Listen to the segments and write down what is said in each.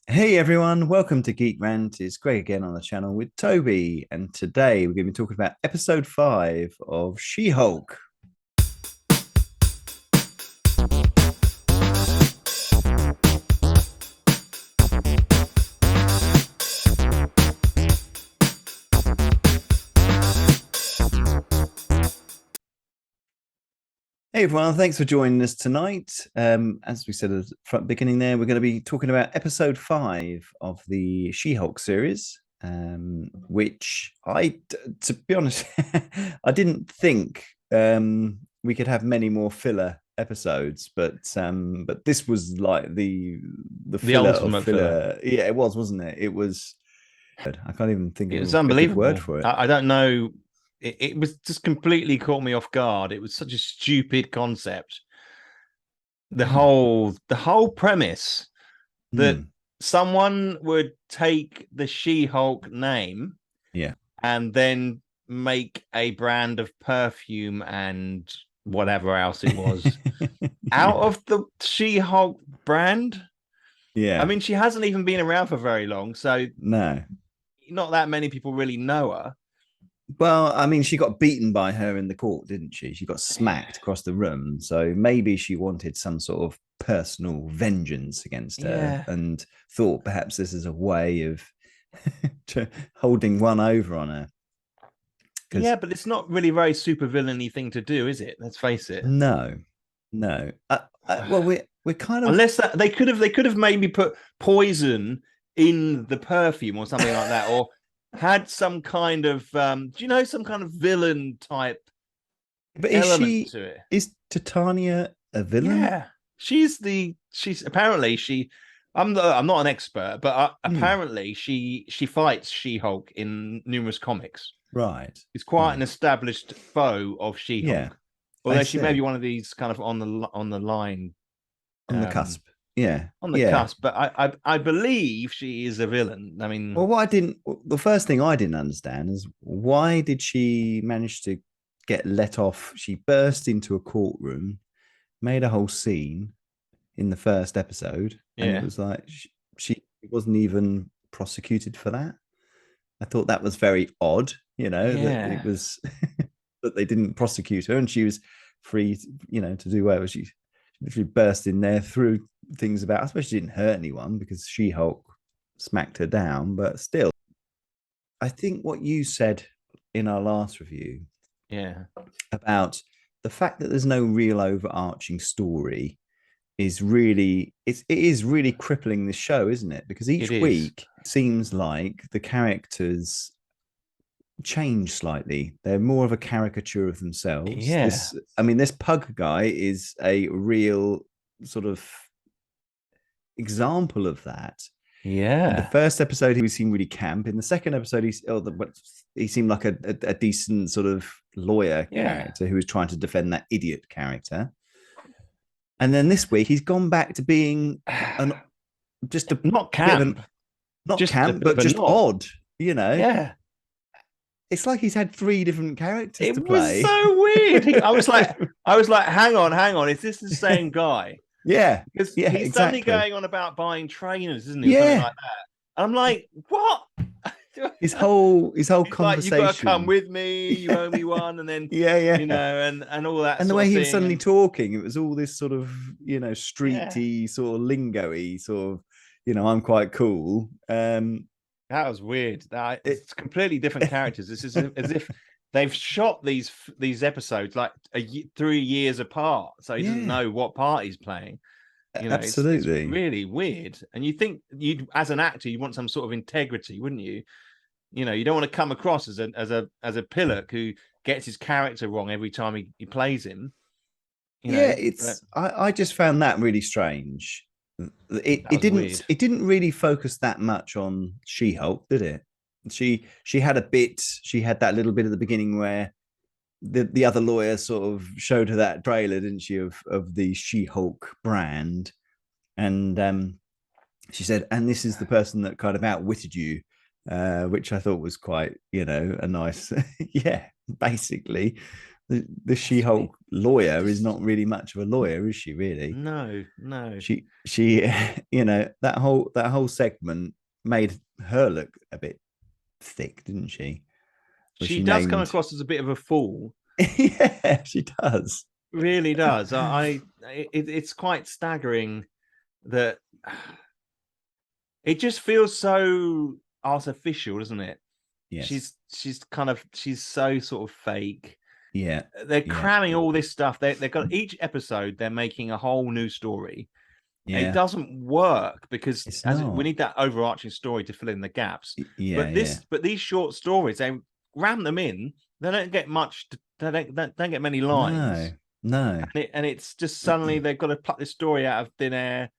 Hey everyone, welcome to Geek Rant. It's Greg again on the channel with Toby, and today we're going to be talking about episode 5 of She-Hulk. Hey everyone, thanks for joining us tonight. As we said at the front beginning there, we're going to be talking about episode 5 of the She-Hulk series, which to be honest, I didn't think we could have many more filler episodes, but this was like the The filler of ultimate filler. filler. Yeah, it was, wasn't it? It was. I can't even think It of was a good word unbelievable. for it. I don't know. It was just completely caught me off guard. It was such a stupid concept. The whole premise that Hmm. someone would take the She-Hulk name Yeah. and then make a brand of perfume and whatever else it was out Yeah. of the She-Hulk brand. I Yeah. mean, she hasn't even been around for very long, so No. not that many people really know her. Well, I mean, she got beaten by her in the court, didn't she? She got Yeah. smacked across the room. So maybe she wanted some sort of personal vengeance against her Yeah. and thought perhaps this is a way of holding one over on her. Yeah, Because but it's not really a very super villainy thing to do, is it? Let's face it. no, no. Well, we're kind of. Unless that they could have maybe put poison in the perfume or something like that, or had some kind of do you know, some kind of villain type But element to it. is Titania a villain? Yeah, she's apparently she. I'm not an expert, but Hmm. apparently she fights She-Hulk in numerous comics. Right. Is quite an Right. established foe of Yeah. She-Hulk, I although she may be see. one of these kind of on the line, On the um, cusp. Yeah. on the Yeah. cusp. But I believe she is a villain. I Well, mean, what I didn't, the first thing I didn't understand is why did she manage to get let off? She burst into a courtroom, made a whole scene in the first episode, and it yeah, was like she wasn't even prosecuted for that. I thought that was very odd, that it yeah, was that they didn't prosecute her and she was free, to do whatever. She literally burst in there, threw things about. I suppose she didn't hurt anyone because She Hulk smacked her down, but still, I think what you said in our last review yeah. about the fact that there's no real overarching story is really it is really crippling the show, isn't it? Because It each is. week seems like the characters change slightly. They're more of a caricature of themselves. Yeah, This pug guy is a real sort of example of that. In the yeah, first episode, he seemed really camp. In the second episode, he seemed like a decent sort of lawyer yeah. character who was trying to defend that idiot character. And then this week, he's gone back to being an just a Not bit of an camp, not just a camp, bit but of a just knob. odd. You know, Yeah. it's like he's had three different characters It to was play. so weird. I was like, hang on, is this the same guy? Yeah, Because yeah, he's suddenly exactly. going on about buying trainers, isn't he, or something Yeah, like that. I'm like, what? his whole He's like, you got to come conversation. with me. You owe me one, and then Yeah, yeah. and all that And the sort way of he was thing. suddenly And talking, it was all this sort of, yeah, streety, sort of lingo-y, sort of, I'm quite cool. that was weird. It, It's completely different characters. This is as if they've shot these episodes like 3 years apart, so he doesn't yeah, know what part he's playing. It's absolutely. really weird. And you think you'd, as an actor, you want some sort of integrity, wouldn't you? You don't want to come across as a pillock who gets his character wrong every time he plays him. Yeah, But I just found that really strange. It that it was didn't weird. it didn't really focus that much on She-Hulk, did it? She had a bit, she had that little bit at the beginning where the other lawyer sort of showed her that trailer, didn't she, of the She-Hulk brand. And she said, and this is the person that kind of outwitted you, which I thought was quite, a nice, yeah, basically. the She-Hulk lawyer is not really much of a lawyer, is she? Really? No. She that whole segment made her look a bit thick, didn't she? Where She she does come named across as a bit of a fool. yeah, she does. Really does. It's quite staggering that it just feels so artificial, doesn't it? Yes. She's so sort of fake. Yeah. They're Yeah. cramming all this stuff. They've got each episode, they're making a whole new story. It Yeah. doesn't work because It's we not. need that overarching story to fill in the gaps. Yeah. But these short stories, they ram them in. They don't get much. They don't get many lines. No. And it's just suddenly they've got to pluck this story out of thin air,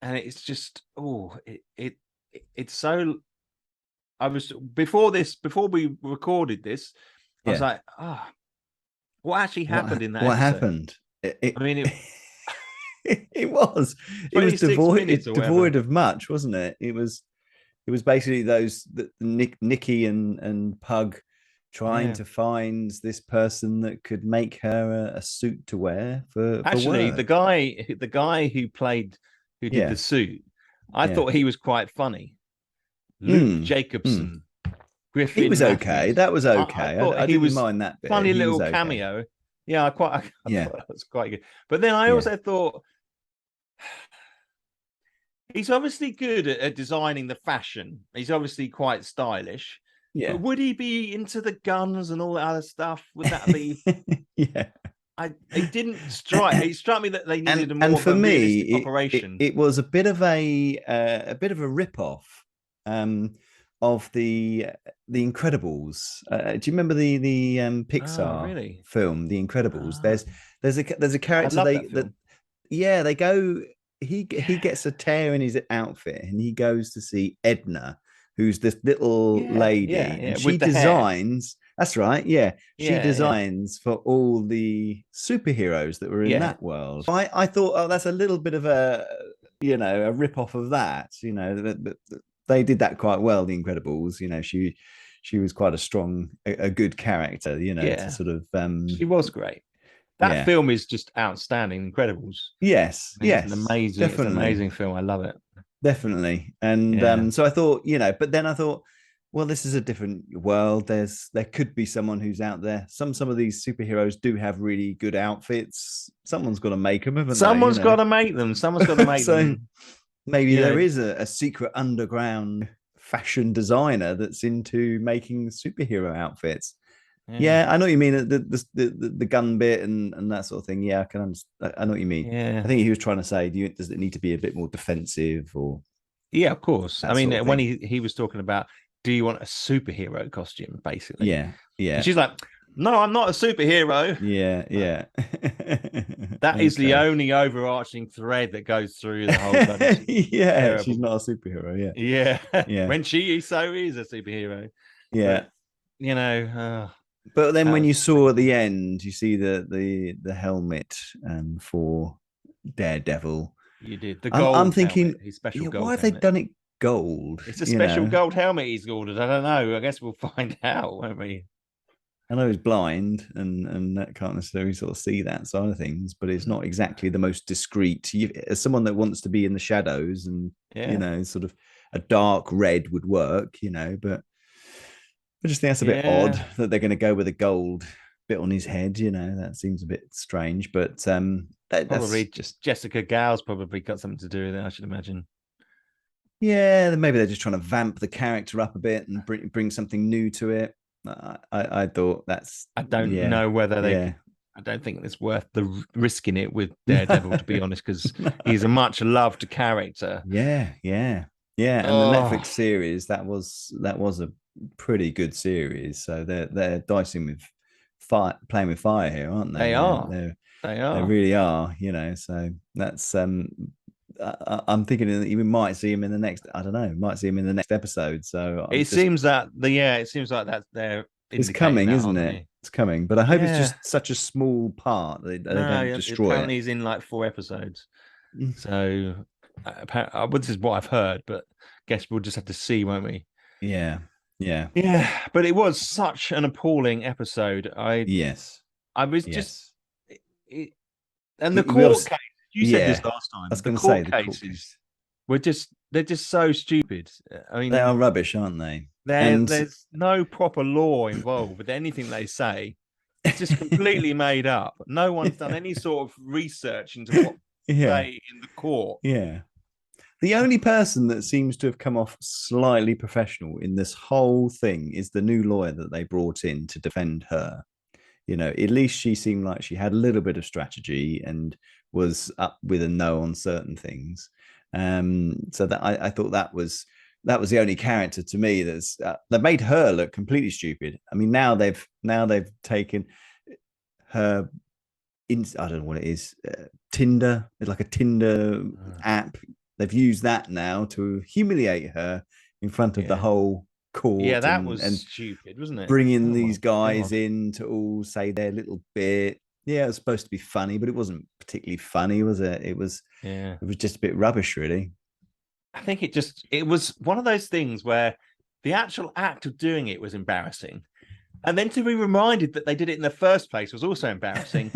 and it's just it's so. I was before we recorded this, I was like, what actually happened in that what episode? happened? I mean, it was devoid of much, wasn't it? It was basically Nikki and Pug trying to find this person that could make her a suit to wear for actually work. the guy who did the suit, I thought he was quite funny. Luke Jacobson. Griffin he was Matthews. okay. That was okay. I didn't mind that bit. Funny little cameo. Yeah, I thought that was quite good. But then I also thought he's obviously good at designing the fashion. He's obviously quite stylish. Yeah. But would he be into the guns and all that other stuff? Would that be? Yeah. It struck me that they needed a more realistic operation. It was a bit of a rip-off of the Incredibles. Do you remember the Pixar film, The Incredibles? There's a character they go. He gets a tear in his outfit and he goes to see Edna, who's this little lady, and she designs. That's right. Yeah, she designs for all the superheroes that were in that world. I thought, that's a little bit of a rip off of that. They did that quite well. The Incredibles. She was quite a good character. To sort of. She was great. That film is just outstanding. Incredibles. Yes, it's an amazing film. I love it. Definitely. And so I thought, but then I thought, well, this is a different world. There could be someone who's out there. Some of these superheroes do have really good outfits. Someone's got to make them, haven't Someone's got to make them. Someone's got to make them. Maybe there is a secret underground fashion designer that's into making superhero outfits. Yeah, I know what you mean. The gun bit and that sort of thing. Yeah, I can understand. I know what you mean. Yeah. I think he was trying to say, does it need to be a bit more defensive or? Yeah, of course. I mean, when he was talking about, do you want a superhero costume, basically? Yeah. And she's like, no, I'm not a superhero. Yeah. That is the only overarching thread that goes through the whole. Yeah, she's not a superhero. Yeah. When she so is a superhero. Yeah. But, but then when you saw at the end, you see the helmet for Daredevil. You did. The gold I'm thinking, helmet, his special gold why have they done it gold? It's a special gold helmet he's ordered. I don't know. I guess we'll find out, won't we? I know he's blind and that can't necessarily sort of see that side of things, but it's not exactly the most discreet. As someone that wants to be in the shadows and, sort of a dark red would work, but I just think that's a bit odd that they're going to go with a gold bit on his head. That seems a bit strange, but probably just Jessica Gale's probably got something to do with it, I should imagine. Yeah, maybe they're just trying to vamp the character up a bit and bring something new to it. I thought that's. I don't know whether they. I don't think it's worth the risking it with Daredevil, to be honest, because he's a much loved character. Yeah. And the Netflix series that was a pretty good series. So they're dicing with fire, playing with fire here, aren't they? They are. They really are. So that's. I'm thinking that you might see him in the next. I don't know. Might see him in the next episode. So it seems like that they're. It's coming, isn't it? It's coming, but I hope it's just such a small part that they don't destroy apparently it. He's in like 4 episodes. So this is what I've heard, but guess we'll just have to see, won't we? Yeah. But it was such an appalling episode. Yes. I was just, Yes. it, and the We court also, case. You said this yeah, last I time. was The going to say court the court cases case. they're just so stupid. I They mean, are rubbish, aren't they? And there's no proper law involved with anything they say. It's just completely made up. No one's done any sort of research into what yeah, they in the court. yeah. The only person that seems to have come off slightly professional in this whole thing is the new lawyer that they brought in to defend her. You know, at least she seemed like she had a little bit of strategy and was up with a no on certain things. So that I thought that was the only character to me that's that made her look completely stupid. I mean, now they've taken her in, I don't know what it is, Tinder. It's like a Tinder app. They've used that now to humiliate her in front of the Yeah. whole Yeah, court that was and stupid, wasn't it? bringing Oh my these guys God. in to all say their little bit. Yeah, it was supposed to be funny, but it wasn't particularly funny, was it? Yeah. It was just a bit rubbish, really. I think it was one of those things where the actual act of doing it was embarrassing. And then to be reminded that they did it in the first place was also embarrassing.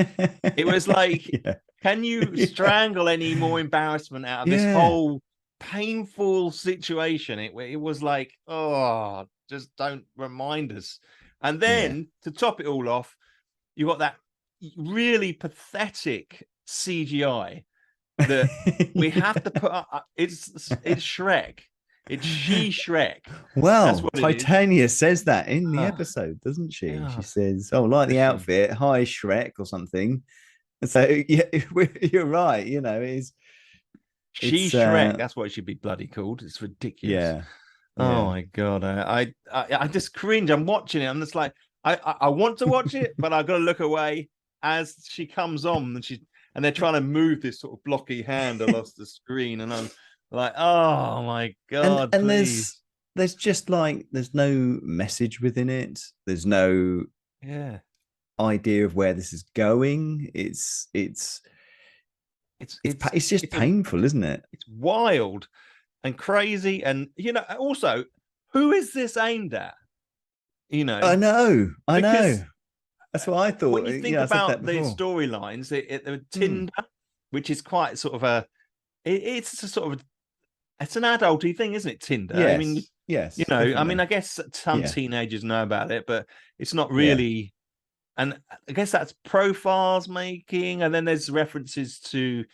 It was like, yeah, can you yeah, strangle any more embarrassment out of this yeah, whole painful situation? It was like, oh, just don't remind us. And yeah. then to top it all off, you got that really pathetic CGI that we have to put up. It's Shrek. It's she Shrek. That's Well, what it is. Titania says that in the Oh, episode, doesn't she? She God, says, "Oh, like does the she? outfit, hi Shrek" or something. And so, yeah, you're right. You know, She it's Shrek. That's what it should be bloody called. It's ridiculous. yeah, Oh yeah. my God. I just cringe. I'm watching it. I'm just like, I want to watch it, but I've got to look away as she comes on and they're trying to move this sort of blocky hand across the screen. And I'm like, oh my God, And please. there's just like there's no message within it. There's no Yeah. idea of where this is going. It's It's just painful, isn't it? it's wild and crazy. And also, who is this aimed at? You know, I because know. That's what I when thought. you think Yeah, I said that about the before. storylines, the Mm. Tinder, which is quite sort of it's a sort of it's an adulty thing, isn't it? Tinder. I mean, Yes, yes, I definitely. guess some Yeah, teenagers know about it, but it's not yeah, really. And I guess that's profiles making, and then there's references to,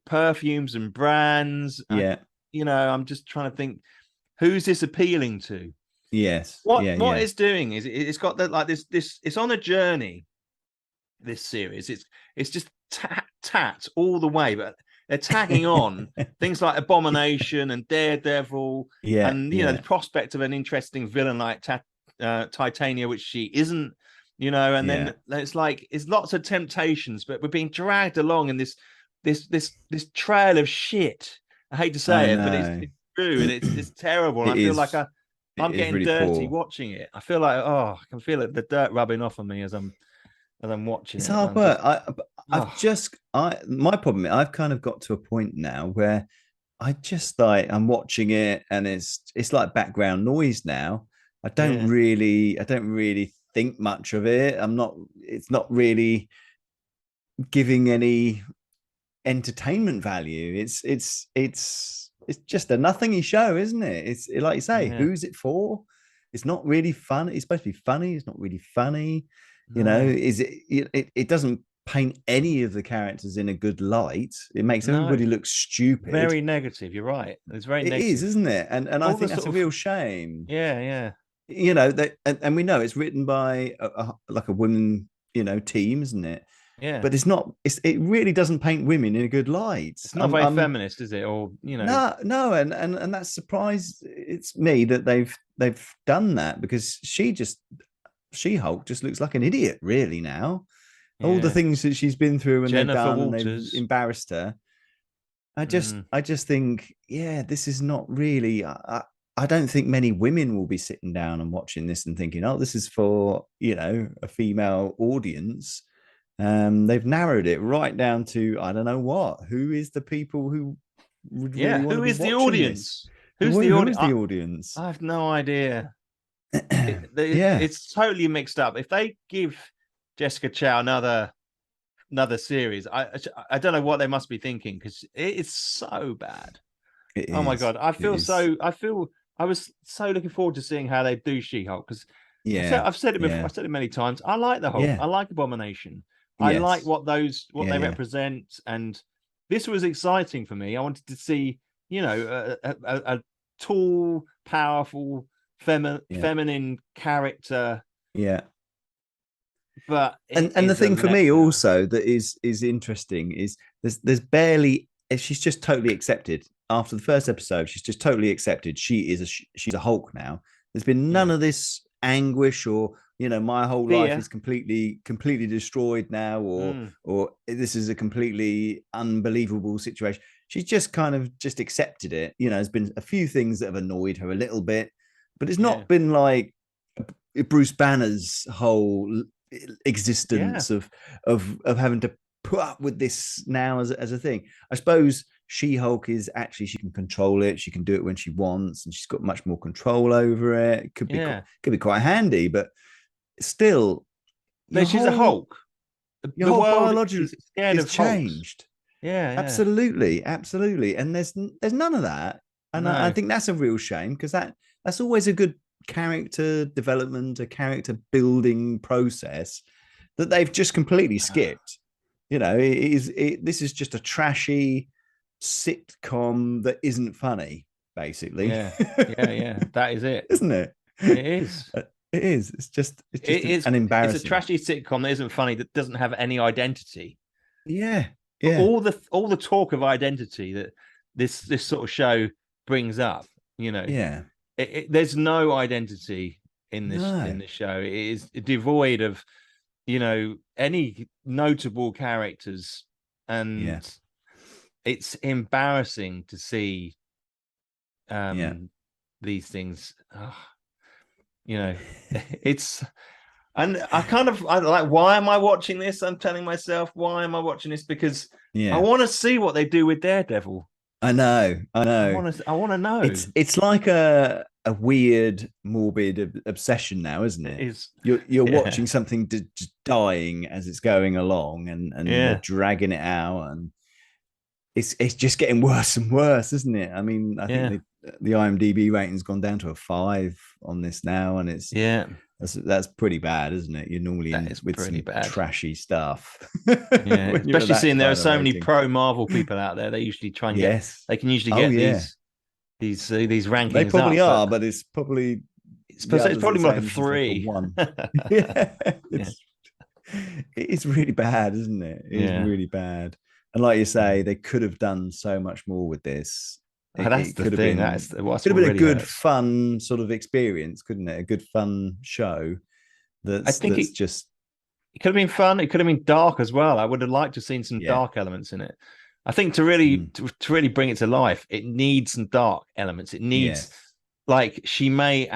perfumes and brands. yeah, I'm just trying to think, who's this appealing to? yes, What yeah, what yeah, it's doing is it's got that like this it's on a journey. This series it's just tat all the way, but they're tagging on things like Abomination and Daredevil, yeah, and the yeah, prospect of an interesting villain like Titania, which she isn't. And yeah. then it's like it's lots of temptations, but we're being dragged along in this trail of shit. I hate to I say it, but know. it's true, and it's terrible. And It I feel like is. It I'm is getting really dirty poor. watching it. I feel like, oh, I can feel it, the dirt rubbing off on me as I'm watching It's it, and hard I'm work. just, I've oh, just I my problem. I've kind of got to a point now where I just like I'm watching it and it's like background noise now. yeah, I don't really think much of it. It's not really giving any entertainment value. It's just a nothingy show, isn't it? It's like you say, yeah, who's it for? It's not really fun. It's supposed to be funny. It's not really funny. You know, no, it doesn't paint any of the characters in a good light. It makes no, everybody look stupid. very negative. You're right. It's very It is, negative. isn't it? And I All the think that's sort a of, real shame. yeah, yeah, You know, that and we know it's written by like a woman, team, isn't it? yeah. But it really doesn't paint women in a good light. It's not very feminist, is it? Or No, and that surprised it's me that they've done that because She-Hulk just looks like an idiot really now. All the yeah. things that she's been through and they've Jennifer done and they've Walters. embarrassed her. Mm, I just think, yeah, this is not really. I don't think many women will be sitting down and watching this and thinking, oh, this is for a female audience. They've narrowed it right down to I don't know what. Who is the people who would really yeah. want to Who be is the watching this? audience? Who's the Who audience? is the audience? I have no idea. Yeah, It's totally mixed up. If they give Jessica Chow another series. I don't know what they must be thinking, because it is so bad. Oh my god, I was so looking forward to seeing how they do She-Hulk, because I've said it before. I've said it many times. I like the Hulk. I like Abomination. I like what they represent, and this was exciting for me. I wanted to see, a tall, powerful, feminine character. Yeah. But and the thing for me also that is interesting is there's barely, she's just totally accepted after the first episode. She's just totally accepted. She's a Hulk now. There's been none of this anguish or my whole life is completely destroyed now, or this is a completely unbelievable situation. She's just kind of just accepted it. There's been a few things that have annoyed her a little bit, but it's not been like Bruce Banner's whole existence of having to put up with this now as a thing. I suppose She-Hulk is actually, she can control it. She can do it when she wants, and she's got much more control over it. It could be quite handy, but still, she's a Hulk. Your whole biology is changed. Yeah, absolutely. And there's none of that, and I think that's a real shame, because that's always a good character development, a character building process that they've just completely skipped. This is just a trashy sitcom that isn't funny, basically. Yeah. That is it, isn't it? It is. It is. It's just an embarrassing. It's a trashy sitcom that isn't funny, that doesn't have any identity. Yeah. All the talk of identity that this sort of show brings up, there's no identity in this show. It is devoid of any notable characters, and it's embarrassing to see these things. It's, and I like, why am I watching this? I'm telling myself, why am I watching this? Because I want to see what they do with Daredevil. I know. I want to know. It's like a weird, morbid obsession now, isn't it? You're watching something just dying as it's going along, and they're dragging it out, and it's just getting worse and worse, isn't it? I mean, I think the IMDb rating's gone down to a 5 on this now, and it's that's pretty bad, isn't it? You're normally with some trashy stuff. Especially seeing there are so many pro Marvel people out there. They usually try and they can usually get these rankings. They probably are, but it's probably more like a 3. It's really bad, isn't it? It's really bad. And like you say, they could have done so much more with this. That's the thing. It could have been a good, fun sort of experience, couldn't it? A good, fun show. It could have been fun. It could have been dark as well. I would have liked to have seen some dark elements in it. I think to really bring it to life, it needs some dark elements. It needs, like, she may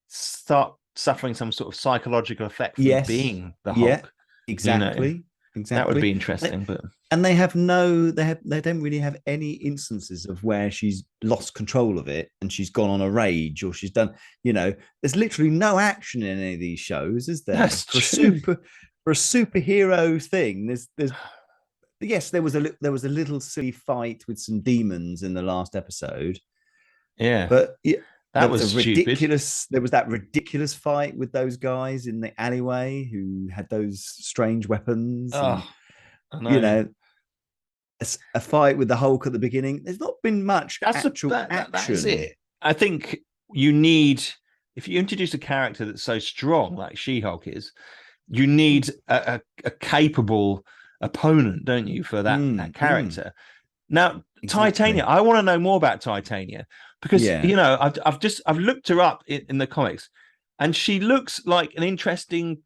start suffering some sort of psychological effect from being the Hulk. Exactly. That would be interesting. And they don't really have any instances of where she's lost control of it and she's gone on a rage, or she's done, there's literally no action in any of these shows, is there? That's true. For a superhero thing, there was a little silly fight with some demons in the last episode. But that was ridiculous. There was that ridiculous fight with those guys in the alleyway who had those strange weapons. I know. A fight with the Hulk at the beginning. There's not been much action. That's it. I think you need, if you introduce a character that's so strong like She-Hulk is, you need a capable opponent, don't you, for that character? Now, Titania, I want to know more about Titania, because I've looked her up in the comics, and she looks like an interesting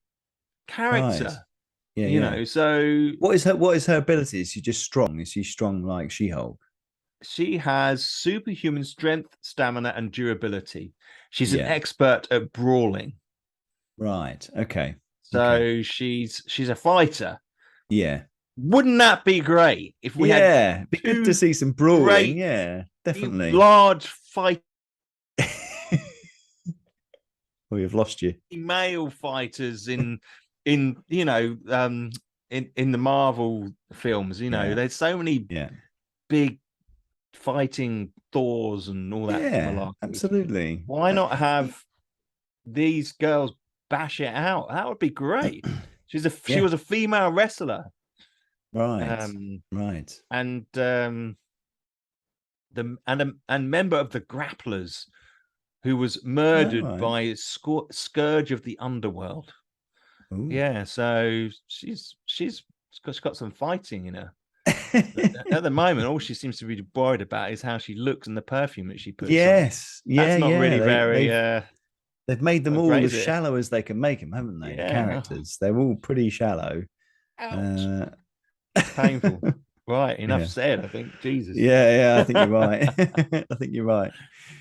character. Right. So what is her ability? Is she just strong? Is she strong like She-Hulk? She has superhuman strength, stamina, and durability. She's an expert at brawling. Right. Okay. So she's a fighter. Yeah. Wouldn't that be great if we had? Be good to see some brawling. Yeah, definitely. Large fight. We've lost you. Male fighters in you know in the Marvel films. You know, Yeah. there's so many Yeah. big fighting Thors and all that Yeah, malarkey. absolutely. Why not have these girls bash it out? That would be great. She Yeah. was a female wrestler. Right. Right. And and member of the Grapplers, who was murdered Right. by Scourge of the Underworld. Ooh. Yeah, so she's got some fighting in her. At the moment, all she seems to be worried about is how she looks and the perfume that she puts on. Yes. Yeah. That's not Yeah. really very They've made them all great, as is it? shallow as they can make them, haven't they? The Yeah. characters. They're all pretty shallow. Ouch. Painful. Right, enough Yeah. said, I think. Jesus. Yeah. I think you're right. I think you're right.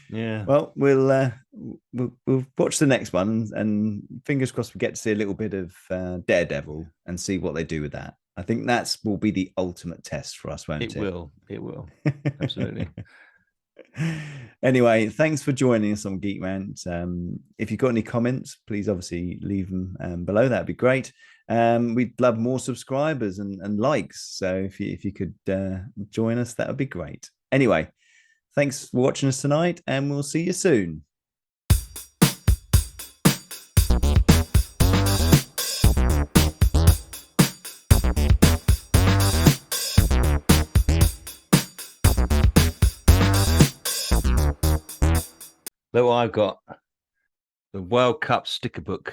Yeah. Well, we'll watch the next one, and fingers crossed we get to see a little bit of Daredevil and see what they do with that. I think that's will be the ultimate test for us, won't it? It will. Absolutely. Anyway, thanks for joining us on Geek Rant. If you've got any comments, please obviously leave them below. That'd be great. We'd love more subscribers and likes. So if you could join us, that would be great. Anyway, thanks for watching us tonight, and we'll see you soon. Look what I've got. The World Cup sticker book.